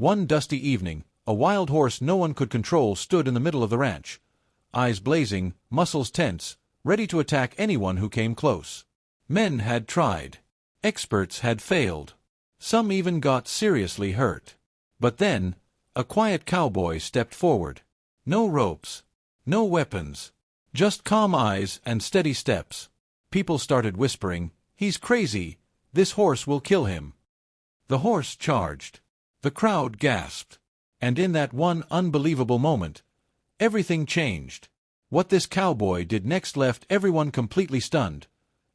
One dusty evening, a wild horse no one could control stood in the middle of the ranch, eyes blazing, muscles tense, ready to attack anyone who came close. Men had tried. Experts had failed. Some even got seriously hurt. But then, a quiet cowboy stepped forward. No ropes. No weapons. Just calm eyes and steady steps. People started whispering, "He's crazy. This horse will kill him." The horse charged. The crowd gasped. And in that one unbelievable moment, everything changed. What this cowboy did next left everyone completely stunned,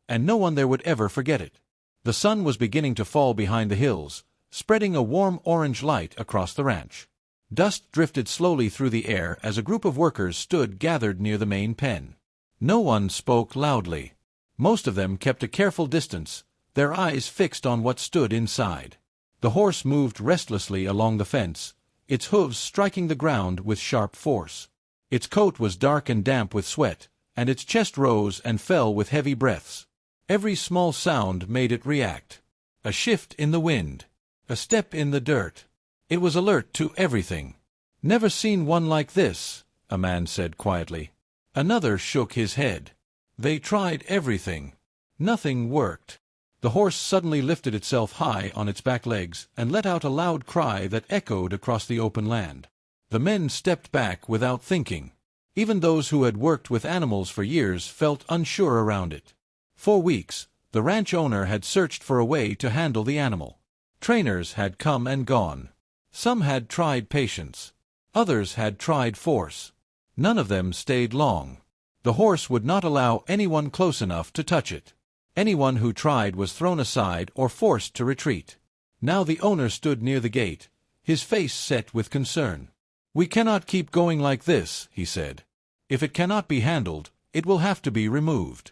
and no one there would ever forget it. The sun was beginning to fall behind the hills, spreading a warm orange light across the ranch. Dust drifted slowly through the air as a group of workers stood gathered near the main pen. No one spoke loudly. Most of them kept a careful distance, their eyes fixed on what stood inside. The horse moved restlessly along the fence, its hooves striking the ground with sharp force. Its coat was dark and damp with sweat, and its chest rose and fell with heavy breaths. Every small sound made it react. A shift in the wind. A step in the dirt. It was alert to everything. "Never seen one like this," a man said quietly. Another shook his head. "They tried everything. Nothing worked." The horse suddenly lifted itself high on its back legs and let out a loud cry that echoed across the open land. The men stepped back without thinking. Even those who had worked with animals for years felt unsure around it. For weeks, the ranch owner had searched for a way to handle the animal. Trainers had come and gone. Some had tried patience. Others had tried force. None of them stayed long. The horse would not allow anyone close enough to touch it. Anyone who tried was thrown aside or forced to retreat. Now the owner stood near the gate, his face set with concern. "We cannot keep going like this," he said. "If it cannot be handled, it will have to be removed."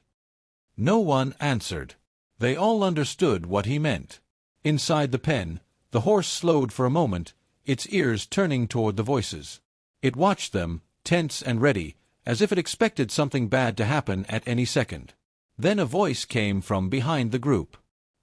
No one answered. They all understood what he meant. Inside the pen, the horse slowed for a moment, its ears turning toward the voices. It watched them, tense and ready, as if it expected something bad to happen at any second. Then a voice came from behind the group.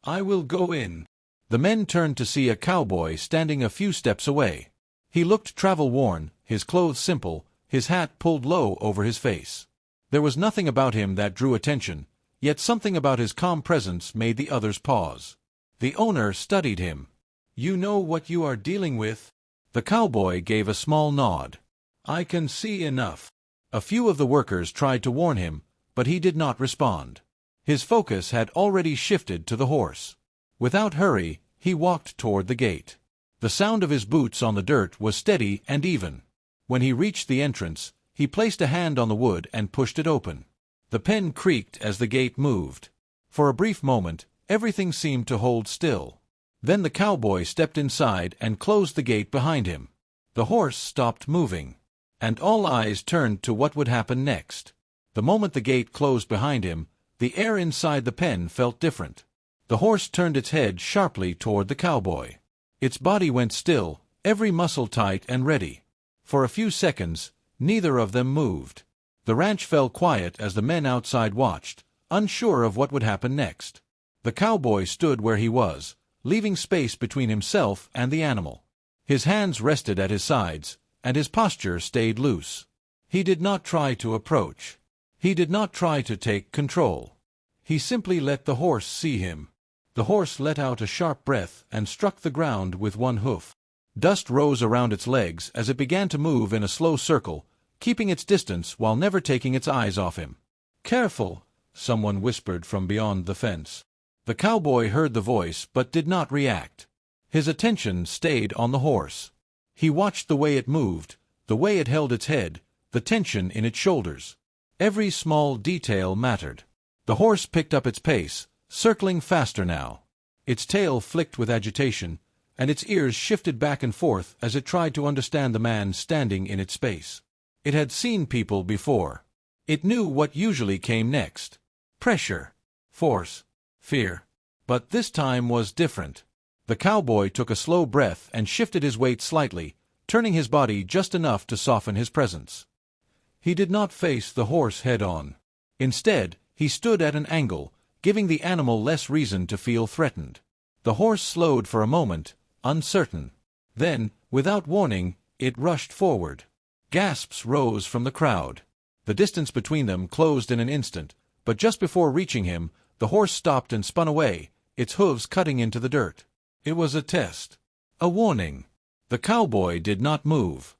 "I will go in." The men turned to see a cowboy standing a few steps away. He looked travel-worn, his clothes simple, his hat pulled low over his face. There was nothing about him that drew attention, yet something about his calm presence made the others pause. The owner studied him. "You know what you are dealing with?" The cowboy gave a small nod. "I can see enough." A few of the workers tried to warn him, but he did not respond. His focus had already shifted to the horse. Without hurry, he walked toward the gate. The sound of his boots on the dirt was steady and even. When he reached the entrance, he placed a hand on the wood and pushed it open. The pen creaked as the gate moved. For a brief moment, everything seemed to hold still. Then the cowboy stepped inside and closed the gate behind him. The horse stopped moving, and all eyes turned to what would happen next. The moment the gate closed behind him, the air inside the pen felt different. The horse turned its head sharply toward the cowboy. Its body went still, every muscle tight and ready. For a few seconds, neither of them moved. The ranch fell quiet as the men outside watched, unsure of what would happen next. The cowboy stood where he was, leaving space between himself and the animal. His hands rested at his sides, and his posture stayed loose. He did not try to approach. He did not try to take control. He simply let the horse see him. The horse let out a sharp breath and struck the ground with one hoof. Dust rose around its legs as it began to move in a slow circle, keeping its distance while never taking its eyes off him. "Careful," someone whispered from beyond the fence. The cowboy heard the voice but did not react. His attention stayed on the horse. He watched the way it moved, the way it held its head, the tension in its shoulders. Every small detail mattered. The horse picked up its pace, circling faster now. Its tail flicked with agitation, and its ears shifted back and forth as it tried to understand the man standing in its space. It had seen people before. It knew what usually came next. Pressure, force, fear. But this time was different. The cowboy took a slow breath and shifted his weight slightly, turning his body just enough to soften his presence. He did not face the horse head-on. Instead, he stood at an angle, giving the animal less reason to feel threatened. The horse slowed for a moment, uncertain. Then, Without warning, it rushed forward. Gasps rose from the crowd. The distance between them closed in an instant, but just before reaching him, the horse stopped and spun away, its hooves cutting into the dirt. It was a test. A warning. The cowboy did not move.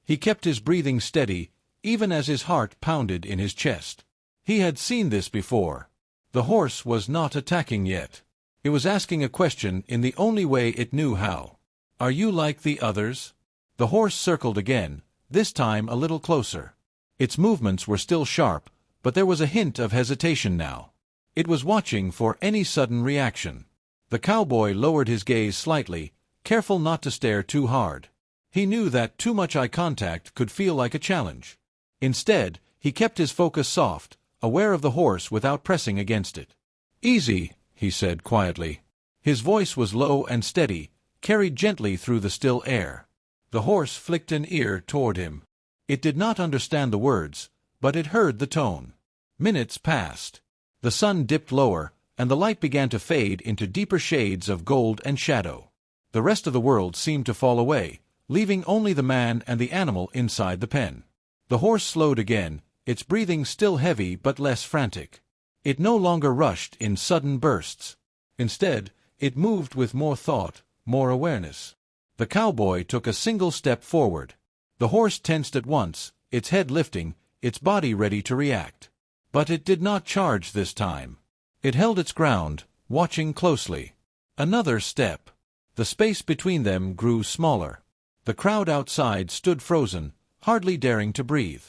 He kept his breathing steady, even as his heart pounded in his chest. He had seen this before. The horse was not attacking yet. It was asking a question in the only way it knew how. "Are you like the others?" The horse circled again, this time a little closer. Its movements were still sharp, but there was a hint of hesitation now. It was watching for any sudden reaction. The cowboy lowered his gaze slightly, careful not to stare too hard. He knew that too much eye contact could feel like a challenge. Instead, he kept his focus soft, aware of the horse without pressing against it. "Easy," he said quietly. His voice was low and steady, carried gently through the still air. The horse flicked an ear toward him. It did not understand the words, but it heard the tone. Minutes passed. The sun dipped lower, and the light began to fade into deeper shades of gold and shadow. The rest of the world seemed to fall away, leaving only the man and the animal inside the pen. The horse slowed again, its breathing still heavy but less frantic. It no longer rushed in sudden bursts. Instead, it moved with more thought, more awareness. The cowboy took a single step forward. The horse tensed at once, its head lifting, its body ready to react. But it did not charge this time. It held its ground, watching closely. Another step. The space between them grew smaller. The crowd outside stood frozen, hardly daring to breathe.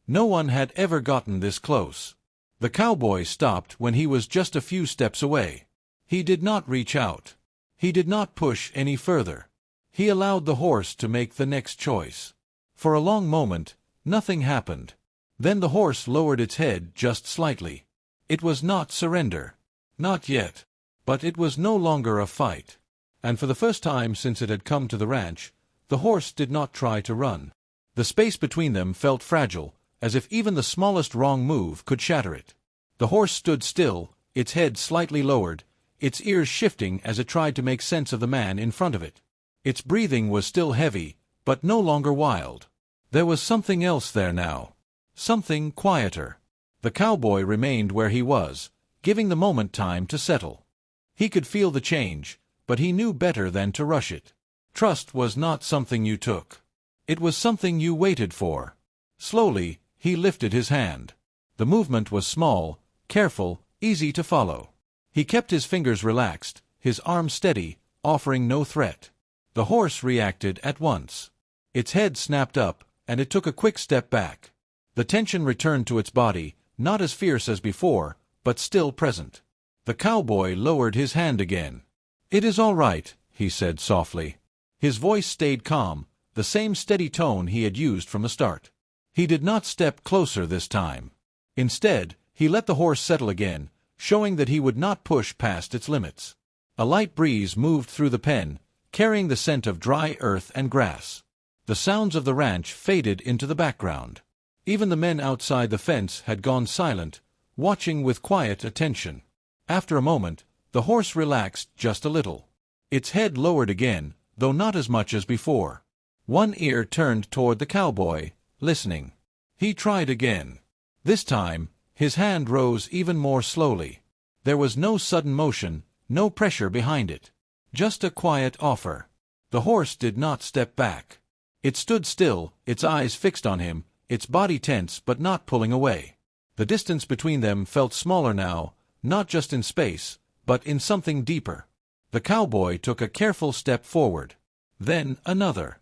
No one had ever gotten this close. The cowboy stopped when he was just a few steps away. He did not reach out. He did not push any further. He allowed the horse to make the next choice. For a long moment, nothing happened. Then the horse lowered its head just slightly. It was not surrender. Not yet. But it was no longer a fight. And for the first time since it had come to the ranch, the horse did not try to run. The space between them felt fragile, as if even the smallest wrong move could shatter it. The horse stood still, its head slightly lowered, its ears shifting as it tried to make sense of the man in front of it. Its breathing was still heavy, but no longer wild. There was something else there now. Something quieter. The cowboy remained where he was, giving the moment time to settle. He could feel the change, but he knew better than to rush it. Trust was not something you took. It was something you waited for. Slowly, he lifted his hand. The movement was small, careful, easy to follow. He kept his fingers relaxed, his arm steady, offering no threat. The horse reacted at once. Its head snapped up, and it took a quick step back. The tension returned to its body, not as fierce as before, but still present. The cowboy lowered his hand again. "It is all right," he said softly. His voice stayed calm, the same steady tone he had used from the start. He did not step closer this time. Instead, he let the horse settle again, showing that he would not push past its limits. A light breeze moved through the pen, carrying the scent of dry earth and grass. The sounds of the ranch faded into the background. Even the men outside the fence had gone silent, watching with quiet attention. After a moment, the horse relaxed just a little. Its head lowered again, though not as much as before. One ear turned toward the cowboy, listening. He tried again. This time, his hand rose even more slowly. There was no sudden motion, no pressure behind it. Just a quiet offer. The horse did not step back. It stood still, its eyes fixed on him, its body tense but not pulling away. The distance between them felt smaller now, not just in space, but in something deeper. The cowboy took a careful step forward. Then another.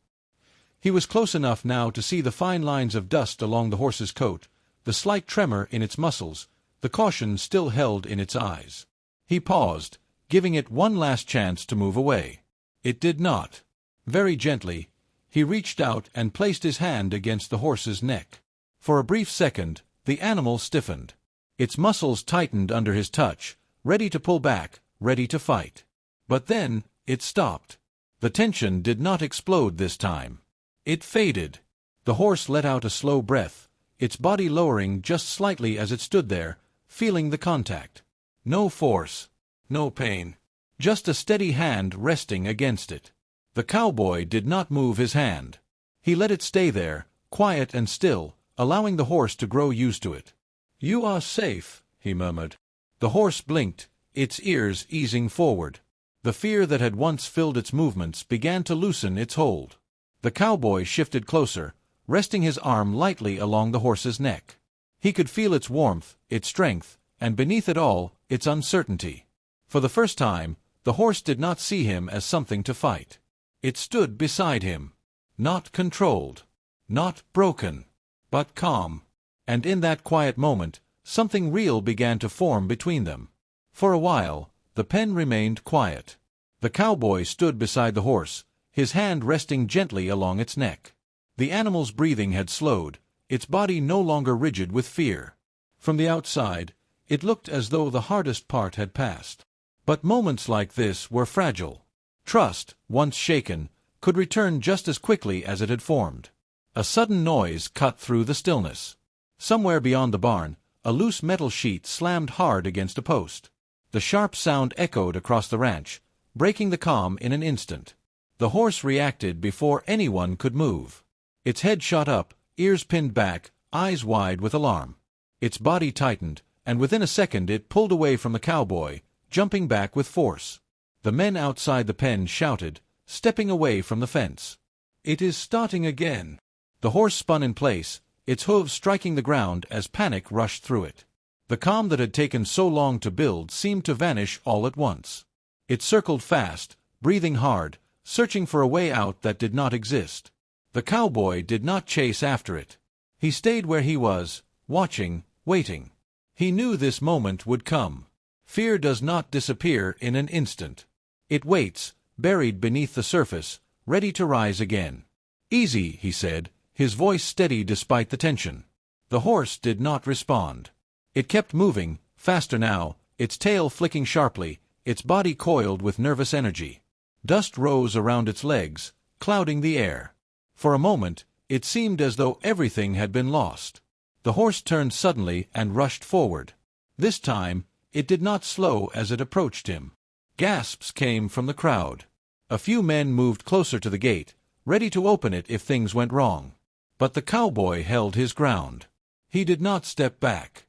He was close enough now to see the fine lines of dust along the horse's coat, the slight tremor in its muscles, the caution still held in its eyes. He paused, giving it one last chance to move away. It did not. Very gently, he reached out and placed his hand against the horse's neck. For a brief second, the animal stiffened. Its muscles tightened under his touch, ready to pull back, ready to fight. But then, it stopped. The tension did not explode this time. It faded. The horse let out a slow breath, its body lowering just slightly as it stood there, feeling the contact. No force. No pain. Just a steady hand resting against it. The cowboy did not move his hand. He let it stay there, quiet and still, allowing the horse to grow used to it. "You are safe," he murmured. The horse blinked, its ears easing forward. The fear that had once filled its movements began to loosen its hold. The cowboy shifted closer, resting his arm lightly along the horse's neck. He could feel its warmth, its strength, and beneath it all, its uncertainty. For the first time, the horse did not see him as something to fight. It stood beside him. Not controlled. Not broken. But calm. And in that quiet moment, something real began to form between them. For a while, the pen remained quiet. The cowboy stood beside the horse, his hand resting gently along its neck. The animal's breathing had slowed, its body no longer rigid with fear. From the outside, it looked as though the hardest part had passed. But moments like this were fragile. Trust, once shaken, could return just as quickly as it had formed. A sudden noise cut through the stillness. Somewhere beyond the barn, a loose metal sheet slammed hard against a post. The sharp sound echoed across the ranch, breaking the calm in an instant. The horse reacted before anyone could move. Its head shot up, ears pinned back, eyes wide with alarm. Its body tightened, and within a second it pulled away from the cowboy, jumping back with force. The men outside the pen shouted, stepping away from the fence. "It is starting again." The horse spun in place, its hooves striking the ground as panic rushed through it. The calm that had taken so long to build seemed to vanish all at once. It circled fast, breathing hard, searching for a way out that did not exist. The cowboy did not chase after it. He stayed where he was, watching, waiting. He knew this moment would come. Fear does not disappear in an instant. It waits, buried beneath the surface, ready to rise again. "Easy," he said, his voice steady despite the tension. The horse did not respond. It kept moving, faster now, its tail flicking sharply, its body coiled with nervous energy. Dust rose around its legs, clouding the air. For a moment, it seemed as though everything had been lost. The horse turned suddenly and rushed forward. This time, it did not slow as it approached him. Gasps came from the crowd. A few men moved closer to the gate, ready to open it if things went wrong. But the cowboy held his ground. He did not step back.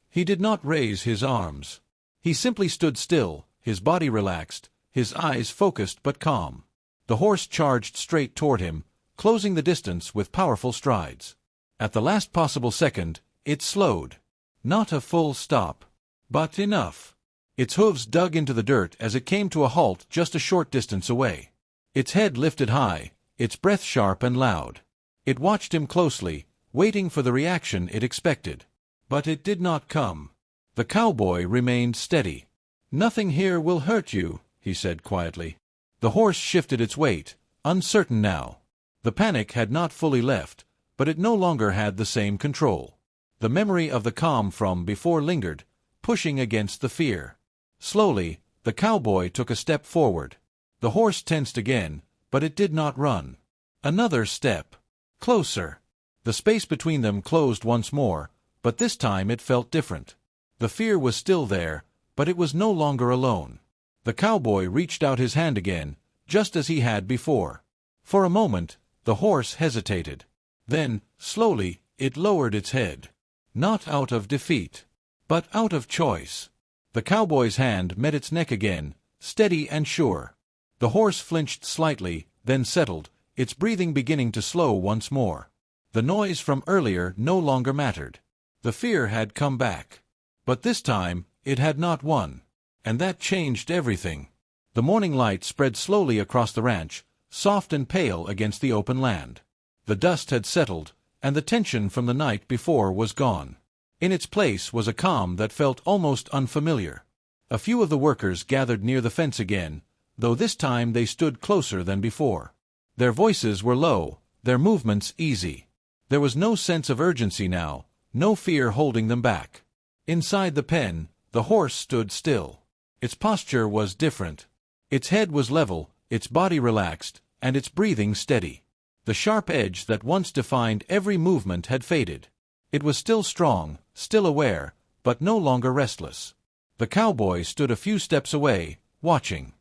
He did not raise his arms. He simply stood still, his body relaxed, his eyes focused but calm. The horse charged straight toward him, closing the distance with powerful strides. At the last possible second, it slowed. Not a full stop, but enough. Its hooves dug into the dirt as it came to a halt just a short distance away. Its head lifted high, its breath sharp and loud. It watched him closely, waiting for the reaction it expected. But it did not come. The cowboy remained steady. "Nothing here will hurt you," he said quietly. The horse shifted its weight, uncertain now. The panic had not fully left, but it no longer had the same control. The memory of the calm from before lingered, pushing against the fear. Slowly, the cowboy took a step forward. The horse tensed again, but it did not run. Another step. Closer. The space between them closed once more, but this time it felt different. The fear was still there, but it was no longer alone. The cowboy reached out his hand again, just as he had before. For a moment, the horse hesitated. Then, slowly, it lowered its head. Not out of defeat, but out of choice. The cowboy's hand met its neck again, steady and sure. The horse flinched slightly, then settled, its breathing beginning to slow once more. The noise from earlier no longer mattered. The fear had come back. But this time, it had not won. And that changed everything. The morning light spread slowly across the ranch, soft and pale against the open land. The dust had settled, and the tension from the night before was gone. In its place was a calm that felt almost unfamiliar. A few of the workers gathered near the fence again, though this time they stood closer than before. Their voices were low, their movements easy. There was no sense of urgency now, no fear holding them back. Inside the pen, the horse stood still. Its posture was different. Its head was level, its body relaxed, and its breathing steady. The sharp edge that once defined every movement had faded. It was still strong, still aware, but no longer restless. The cowboy stood a few steps away, watching.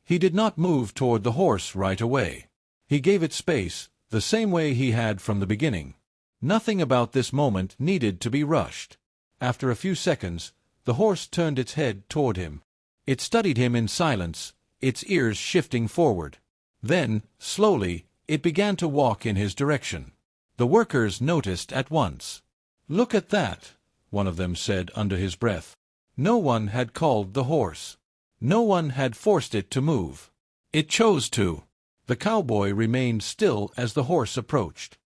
He did not move toward the horse right away. He gave it space, the same way he had from the beginning. Nothing about this moment needed to be rushed. After a few seconds, the horse turned its head toward him. It studied him in silence, its ears shifting forward. Then, slowly, it began to walk in his direction. The workers noticed at once. "Look at that," one of them said under his breath. No one had called the horse. No one had forced it to move. It chose to. The cowboy remained still as the horse approached.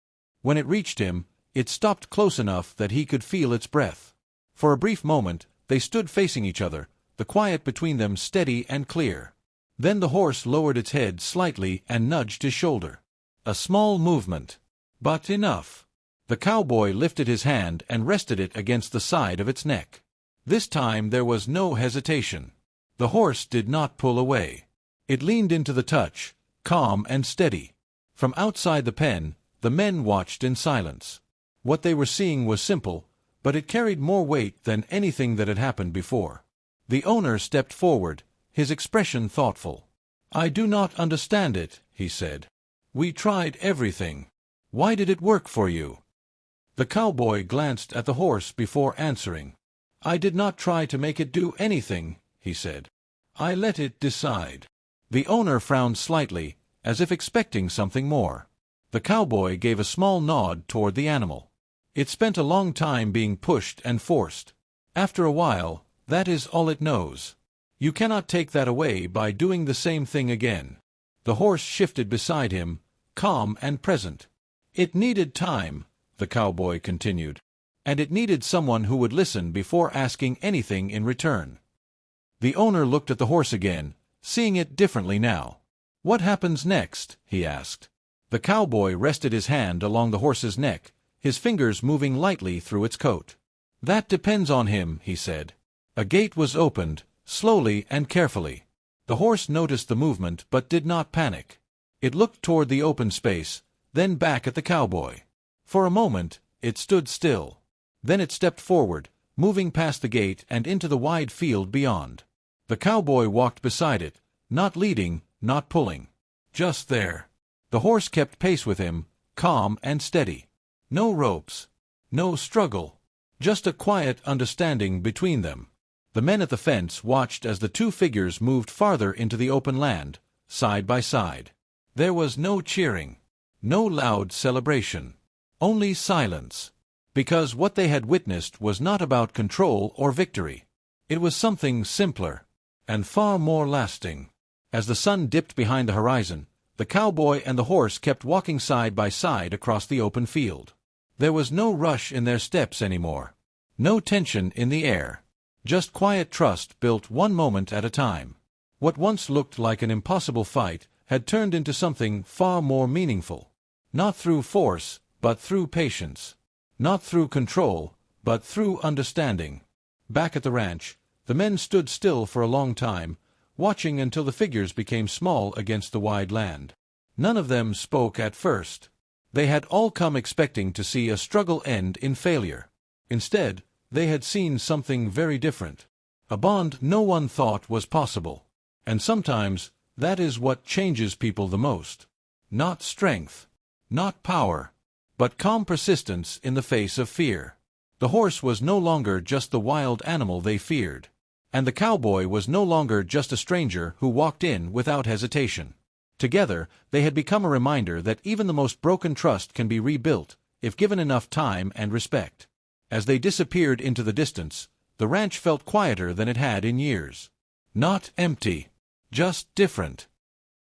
When it reached him, it stopped close enough that he could feel its breath. For a brief moment, they stood facing each other, the quiet between them steady and clear. Then the horse lowered its head slightly and nudged his shoulder. A small movement, but enough. The cowboy lifted his hand and rested it against the side of its neck. This time there was no hesitation. The horse did not pull away. It leaned into the touch, calm and steady. From outside the pen, the men watched in silence. What they were seeing was simple, but it carried more weight than anything that had happened before. The owner stepped forward, his expression thoughtful. "I do not understand it," he said. "We tried everything. Why did it work for you?" The cowboy glanced at the horse before answering. "I did not try to make it do anything," he said. "I let it decide." The owner frowned slightly, as if expecting something more. The cowboy gave a small nod toward the animal. It spent a long time being pushed and forced. After a while, that is all it knows. You cannot take that away by doing the same thing again. The horse shifted beside him, calm and present. "It needed time," the cowboy continued, "and it needed someone who would listen before asking anything in return." The owner looked at the horse again, seeing it differently now. "What happens next?" he asked. The cowboy rested his hand along the horse's neck, his fingers moving lightly through its coat. "That depends on him," he said. A gate was opened, slowly and carefully. The horse noticed the movement but did not panic. It looked toward the open space, then back at the cowboy. For a moment, it stood still. Then it stepped forward, moving past the gate and into the wide field beyond. The cowboy walked beside it, not leading, not pulling. Just there. The horse kept pace with him, calm and steady. No ropes. No struggle. Just a quiet understanding between them. The men at the fence watched as the two figures moved farther into the open land, side by side. There was no cheering. No loud celebration. Only silence. Because what they had witnessed was not about control or victory. It was something simpler, and far more lasting. As the sun dipped behind the horizon, the cowboy and the horse kept walking side by side across the open field. There was no rush in their steps anymore. No tension in the air. Just quiet trust built one moment at a time. What once looked like an impossible fight had turned into something far more meaningful. Not through force, but through patience. Not through control, but through understanding. Back at the ranch, the men stood still for a long time, watching until the figures became small against the wide land. None of them spoke at first. They had all come expecting to see a struggle end in failure. Instead, they had seen something very different. A bond no one thought was possible. And sometimes, that is what changes people the most. Not strength. Not power. But calm persistence in the face of fear. The horse was no longer just the wild animal they feared. And the cowboy was no longer just a stranger who walked in without hesitation. Together, they had become a reminder that even the most broken trust can be rebuilt, if given enough time and respect. As they disappeared into the distance, the ranch felt quieter than it had in years. Not empty. Just different.